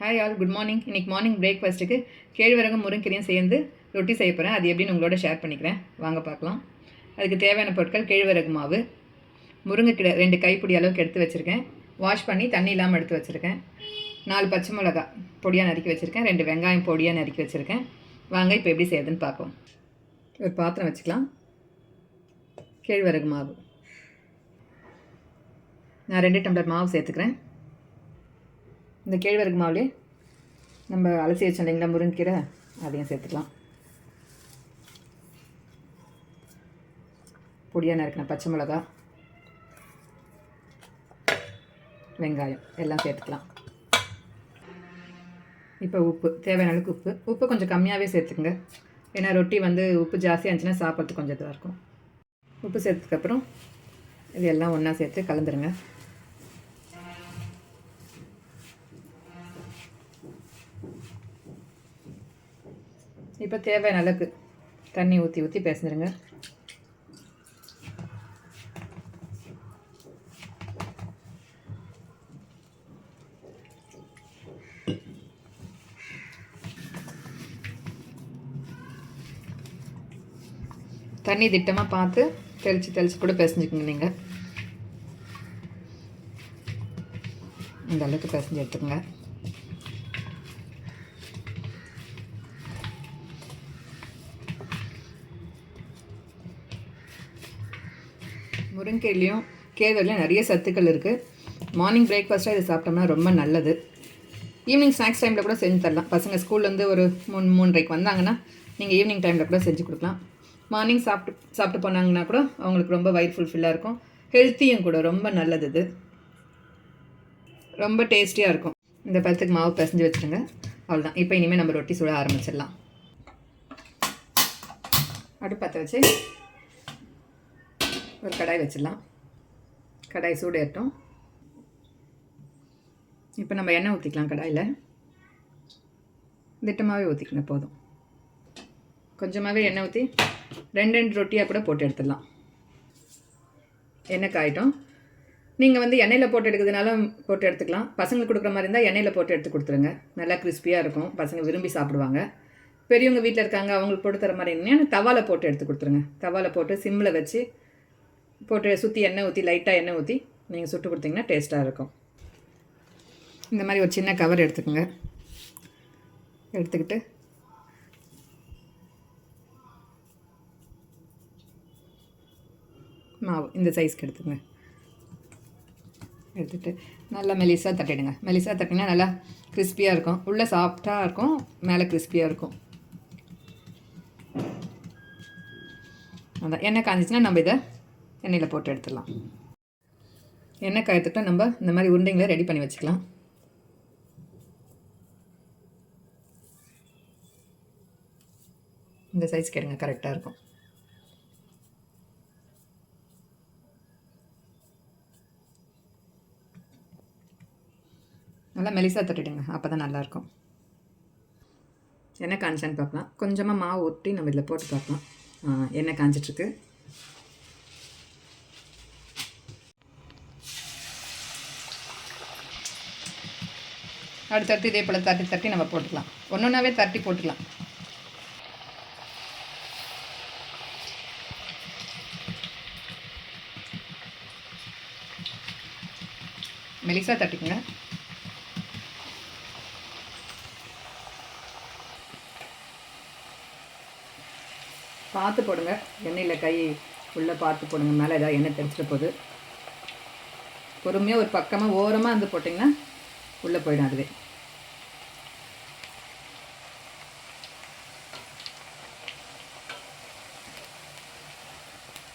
Hi all, good morning. இன்றைக்கி morning பிரேக்ஃபாஸ்ட்டுக்கு கேழ்வரகும் முருங்கீரையும் சேர்ந்து ரொட்டி செய்ய போகிறேன். அது எப்படின்னு உங்களோட ஷேர் பண்ணிக்கிறேன். வாங்க பார்க்கலாம். அதுக்கு தேவையான பொருட்கள்: கேழ்வரகு மாவு, முருங்கைக்கீரை 2 கைப்பிடி அளவுக்கு எடுத்து வச்சுருக்கேன். வாஷ் பண்ணி தண்ணி இல்லாமல் எடுத்து வச்சுருக்கேன். 4 பச்சை மிளகா பொடியாக நறுக்கி வச்சுருக்கேன். 2 வெங்காயம் பொடியாக நறுக்கி வச்சுருக்கேன். வாங்க இப்போ எப்படி செய்யுதுன்னு பார்ப்போம். ஒரு பாத்திரம் வச்சுக்கலாம். கேழ்வரகு மாவு நான் 2 டம்ளர் மாவு சேர்த்துக்கிறேன். இந்த கேழ்வரகு மாவுலே நம்ம அலசி வச்சோம் இல்லைங்களா முருங்கீரை, அதையும் சேர்த்துக்கலாம். பொடியாக நறுக்கின பச்சை மிளகா, வெங்காயம் எல்லாம் சேர்த்துக்கலாம். இப்போ உப்பு, தேவையான அளவுக்கு உப்பு கொஞ்சம் கம்மியாகவே சேர்த்துக்குங்க. ஏன்னா ரொட்டி உப்பு ஜாஸ்தியாக இருந்துச்சுன்னா சாப்பிட்றதுக்கு கொஞ்சம் இதாக இருக்கும். உப்பு சேர்த்ததுக்கப்புறம் இது எல்லாம் ஒன்றா சேர்த்து கலந்துருங்க. இப்போ தேவையான அளவுக்கு தண்ணி ஊற்றி பிசைஞ்சிருங்க. தண்ணி திட்டமாக பார்த்து தெளித்து கூட பிசைஞ்சுக்குங்க. நீங்கள் இந்த அளவுக்கு பிசைஞ்சு எடுத்துக்கோங்க. முருங்கையிலையும் கேழ்வரகுலையும் நிறைய சத்துக்கள் இருக்குது. மார்னிங் பிரேக்ஃபாஸ்ட்டாக இது சாப்பிட்டோம்னா ரொம்ப நல்லது. ஈவினிங் ஸ்நாக்ஸ் டைமில் கூட செஞ்சு தரலாம். பசங்க ஸ்கூல்லேருந்து ஒரு 3:30 வந்தாங்கன்னா நீங்கள் ஈவினிங் டைமில் கூட செஞ்சு கொடுக்கலாம். மார்னிங் சாப்பிட்டு போனாங்கன்னா கூட அவங்களுக்கு ரொம்ப வயிறு ஃபுல்ஃபில்லாக இருக்கும். ஹெல்த்தியும் கூட, ரொம்ப நல்லது. இது ரொம்ப டேஸ்டியாக இருக்கும். இந்த பழத்துக்கு மாவு பிசைஞ்சு வச்சுருங்க. அவ்வளோதான். இப்போ இனிமேல் நம்ம ரொட்டி சுட ஆரம்பிச்சிடலாம். அடுப்பத்தை வச்சு ஒரு கடாய் வச்சிடலாம். கடாய் சூடேறட்டும். இப்போ நம்ம எண்ணெய் ஊற்றிக்கலாம். கடாயில் திட்டமாகவே ஊற்றிக்கங்க, போதும். கொஞ்சமாகவே எண்ணெய் ஊற்றி 2 ரொட்டியாக கூட போட்டு எடுத்துடலாம். எண்ணெய் காயிட்டும். நீங்கள் எண்ணெயில் போட்டு எடுக்கிறதுனால போட்டு எடுத்துக்கலாம். பசங்களுக்கு கொடுக்குற மாதிரி இருந்தால் எண்ணெயில் போட்டு எடுத்து கொடுத்துருங்க. நல்லா கிறிஸ்பியாக இருக்கும். பசங்க விரும்பி சாப்பிடுவாங்க. பெரியவங்க வீட்டில் இருக்காங்க, அவங்களுக்கு போட்டு தர மாதிரி இருந்தால் தவாவில் போட்டு எடுத்து கொடுத்துருங்க. தவாவில் போட்டு சிம்மில் வச்சு போட்டு சுற்றி எண்ணெய் ஊற்றி, லைட்டாக எண்ணெய் ஊற்றி நீங்கள் சுட்டு கொடுத்தீங்கன்னா டேஸ்ட்டாக இருக்கும். இந்த மாதிரி ஒரு சின்ன கவர் எடுத்துக்கோங்க. எடுத்துக்கிட்டு மாவு இந்த சைஸ்க்கு எடுத்துக்கோங்க. எடுத்துகிட்டு நல்லா மெலிசாக தட்டிடுங்க. மெலிசாக தட்டிங்கன்னா நல்லா கிறிஸ்பியாக இருக்கும். உள்ளே சாஃப்டாக இருக்கும், மேலே கிறிஸ்பியாக இருக்கும். அதான் எண்ணெய் காஞ்சிச்சுன்னா நம்ம இதை எண்ணெயில் போட்டு எடுத்துடலாம். எண்ணெய் காயத்துட்டு நம்ம இந்த மாதிரி உருண்டைங்களை ரெடி பண்ணி வச்சுக்கலாம். இந்த சைஸ் கேடுங்க, கரெக்டாக இருக்கும். நல்லா மெலிசாக தட்டிடுங்க, அப்போ தான் நல்லாயிருக்கும். எண்ணெய் காஞ்சான்னு பார்க்கலாம். கொஞ்சமாக மாவு ஊற்றி நம்ம இதில் போட்டு பார்க்கலாம். எண்ணெய் காஞ்சிட்ருக்கு. அடுத்தடுத்து இதே போல் தட்டி நம்ம போட்டுக்கலாம். ஒன்றாவே தட்டி போட்டுக்கலாம். மெலிசாக தட்டிக்குங்க. பார்த்து போடுங்க. எண்ணெயில் கை உள்ளே பார்த்து போடுங்க. மேலே ஏதாவது எண்ணெய் தெளிச்சிட்டு போகுது. பொறுமையாக ஒரு பக்கமாக ஓரமாக போட்டிங்கன்னா உள்ளே போயிடும் அதுவே.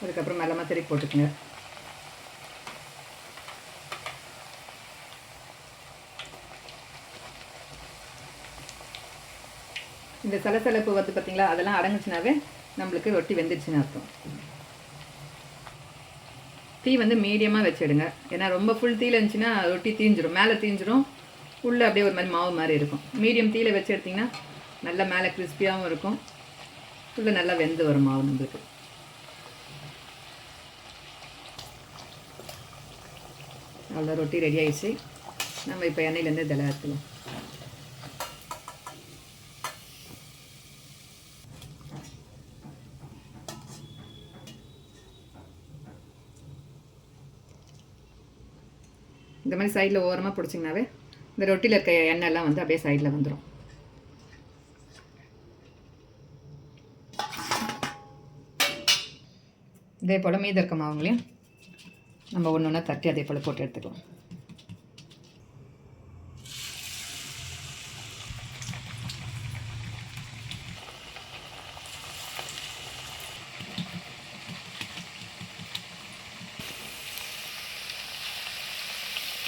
அதுக்கப்புறம் மெல்லமாக திருப்பி போட்டுக்குங்க. இந்த சலசலப்பு பார்த்தீங்களா, அதெல்லாம் அடங்குச்சுனாவே நம்மளுக்கு ரொட்டி வெந்துடுச்சுன்னு அர்த்தம். தீ மீடியமாக வச்சிடுங்க. ஏன்னா ரொம்ப ஃபுல் தீயில் இருந்துச்சுன்னா ரொட்டி தீஞ்சிரும், மேலே தீஞ்சிரும், உள்ளே அப்படியே ஒரு மாதிரி மாவு மாதிரி இருக்கும். மீடியம் தீயில் வச்சு எடுத்திங்கன்னா நல்லா மேலே கிறிஸ்பியாகவும் இருக்கும், உள்ளே நல்லா வெந்து வரும் மாவு நம்மளுக்கு. அவ்வளோ ரொட்டி ரெடி ஆகிடுச்சு. நம்ம இப்போ எண்ணெயிலேருந்து இதெல்லாம் எடுத்துக்கலாம். இந்த மாதிரி சைடில் ஓரமாக பிடிச்சிங்கனாவே இந்த ரொட்டியில் இருக்க எண்ணெய்லாம் வந்து அப்படியே சைடில் வந்துடும். இதே போல் மீதி இருக்க மாவுங்களையும் நம்ம ஒன்று ஒன்றா தட்டி அதே போல் போட்டு எடுத்துக்கலாம்.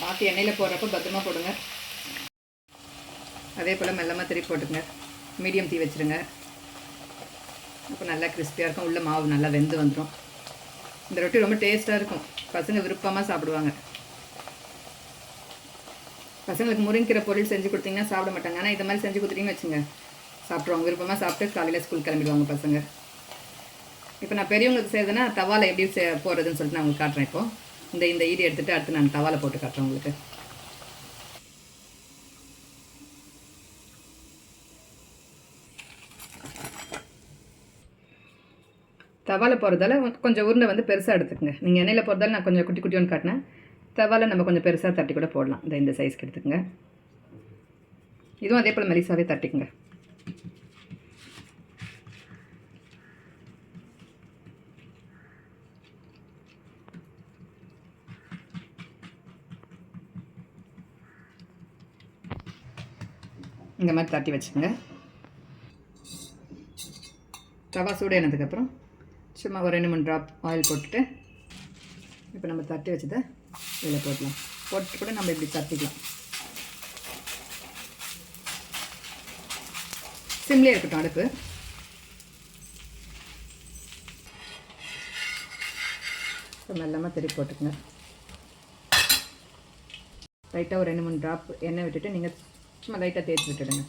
பார்த்து எண்ணெயில் போடுறப்போ பத்திரமா போடுங்க. அதே போல் மெல்லமாக திருப்பி போட்டுங்க. மீடியம் தீ வச்சுருங்க. அப்போ நல்லா கிறிஸ்பியாக இருக்கும். உள்ள மாவு நல்லா வெந்து வந்துடும். இந்த ரொட்டி ரொம்ப டேஸ்ட்டாக இருக்கும். பசங்க விருப்பமாக சாப்பிடுவாங்க. பசங்களுக்கு முருங்கிற பொருள் செஞ்சு கொடுத்தீங்கன்னா சாப்பிட மாட்டாங்க. ஆனால் இந்த மாதிரி செஞ்சு கொடுத்துட்டீங்கன்னு வச்சுங்க சாப்பிட்ருவாங்க. விருப்பமாக சாப்பிட்டு காலையில் ஸ்கூல் கிளம்பிடுவாங்க பசங்க. இப்போ நான் பெரியவங்களுக்கு செய்கிறதுனா தவாவில் எப்படி போடுறதுன்னு சொல்லிட்டு நான் உங்களுக்கு காட்டுறேன். இப்போது இந்த ஈடு எடுத்துகிட்டு அடுத்து நான் தவாவில் போட்டு காட்டுறேன் உங்களுக்கு. தவாவில் போகிறதால கொஞ்சம் உருண்டை வந்து பெருசாக எடுத்துக்கங்க. நீங்கள் எண்ணெயில் போகிறதால நான் கொஞ்சம் குட்டி குட்டியோன்னு காட்டினேன். தவாவில் நம்ம கொஞ்சம் பெருசாக தட்டி கூட போடலாம். இந்த சைஸ்க்கு எடுத்துக்கங்க. இதுவும் அதே போல் மெலிசாவே தட்டிக்குங்க. இந்த மாதிரி தட்டி வச்சுக்கோங்க. தவா சூடானதுக்கப்புறம் சும்மா ஒரு 2-3 ட்ராப் ஆயில் போட்டுட்டு இப்போ நம்ம தட்டி வச்சதை இதில் போடலாம். போட்டு கூட நம்ம இப்படி தட்டிக்கலாம். சிம்லேயே இருக்கட்டும் அடுப்பு. இப்போ மெல்லமாக திருப்பி போட்டுக்கோங்க. லைட்டாக ஒரு 2-3 ட்ராப் எண்ணெய் விட்டுட்டு நீங்கள் சும்மா லைட்டாக தேய்ச்சி விட்டுடுங்க.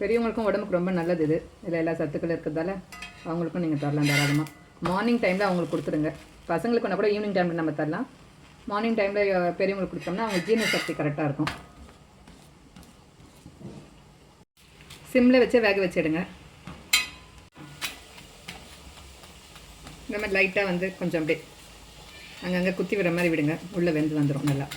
பெரியவங்களுக்கும் உடம்புக்கு ரொம்ப நல்லது இது. இதில் எல்லா சத்துக்கள் இருக்கிறதால அவங்களுக்கும் நீங்கள் தரலாம் தாராளமாக. மார்னிங் டைமில் அவங்களுக்கு கொடுத்துருங்க. பசங்களுக்கு ஒன்றா கூட ஈவினிங் டைமில் நம்ம தரலாம். மார்னிங் டைமில் பெரியவங்களுக்கு கொடுத்தோம்னா அவங்க ஜீரண சக்தி கரெக்டாக இருக்கும். சிம்மில் வச்சு வேக வச்சிடுங்க. இந்த மாதிரி லைட்டாக வந்து கொஞ்சம் அப்படியே அங்கங்கே குத்தி விடுற மாதிரி விடுங்க. உள்ளே வெந்து வந்துடும் நல்லா.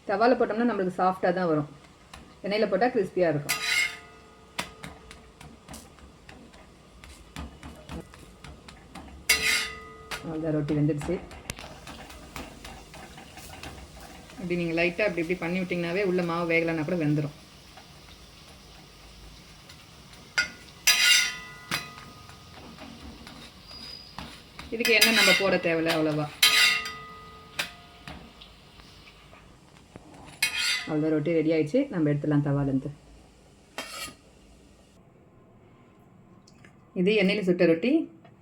தவாவில் போட்டோம்னா நம்மளுக்கு சாஃப்டாக தான் வரும். எண்ணெயில் போட்டால் கிறிஸ்பியாக இருக்கும். அவ்வளோதான், ரொட்டி வெந்துடுச்சு. இப்படி நீங்கள் லைட்டாக அப்படி இப்படி பண்ணி விட்டிங்கனாவே உள்ள மாவு வேகலைன்னா கூட வெந்துடும். இதுக்கு எண்ணெய் நம்ம போட தேவையில்லை அவ்வளோவா. அவ்வளோ ரொட்டி ரெடி ஆகிடுச்சு. நம்ம எடுத்துடலாம் தவாலேருந்து. இது எண்ணெயில் சுட்ட ரொட்டி.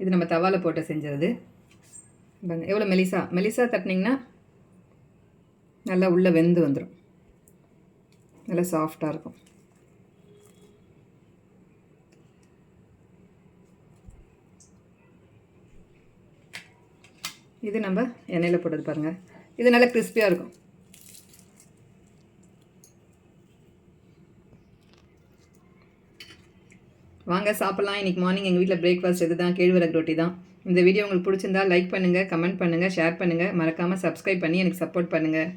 இது நம்ம தவாவில் போட்டு செஞ்சது. எவ்வளோ மெலிசா தட்டினீங்கன்னா நல்லா உள்ளே வெந்து வந்துடும். நல்லா சாஃப்டாக இருக்கும். இது நம்ம எண்ணெயில் போட்டது பாருங்கள். இது நல்லா கிறிஸ்பியாக இருக்கும். வாங்க சாப்பிட்லாம். இன்றைக்கி மார்னிங் எங்கள் வீட்டில் பிரேக்ஃபாஸ்ட் இது தான், கேழ்வரகு ரொட்டி தான். இந்த வீடியோ உங்களுக்கு பிடிச்சிருந்தா லைக் பண்ணுங்கள், கமெண்ட் பண்ணுங்கள், ஷேர் பண்ணுங்கள். மறக்காமல் சப்ஸ்கிரைப் பண்ணி எனக்கு சப்போர்ட் பண்ணுங்கள்.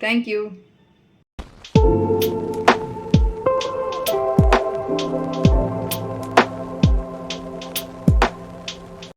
தேங்க்யூ.